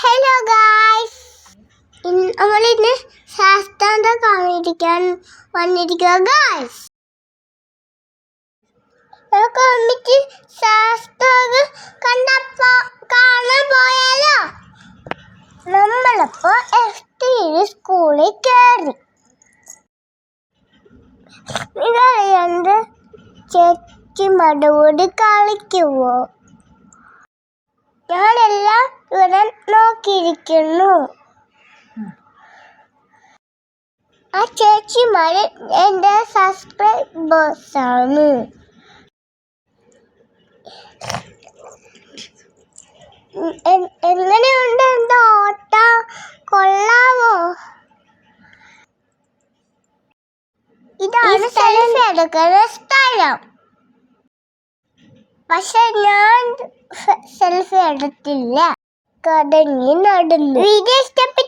Hello guys, നമ്മളിന്ന് ശാസ്ത്രാന്തം കാണിക്കാൻ വന്നിരിക്കുക ഗായ്സ്. നമുക്ക് ഒന്നിച്ച് ശാസ്ത്രം കാണാൻ പോയാലോ? നമ്മളിപ്പോ FT സ്കൂളിൽ കയറി. നിങ്ങളെന്ത് ചേച്ചിമാരോട് കളിക്കുവോ? ഞാനെല്ലാം ഇവിടെ നോക്കിയിരിക്കുന്നു. ആ ചേച്ചിമാര് എൻ്റെ സബ്സ്ക്രൈബേഴ്സാണ്. എങ്ങനെയുണ്ട് എൻ്റെ ഓട്ടം? കൊള്ളാമോ? ഇതാണ് സെൽഫി എടുക്കുന്ന സ്ഥലം. പക്ഷെ ഞാൻ സെൽഫി എടുത്തില്ല, കടങ്ങി നടന്നു. വീഡിയോ ഇഷ്ടപ്പെട്ടു.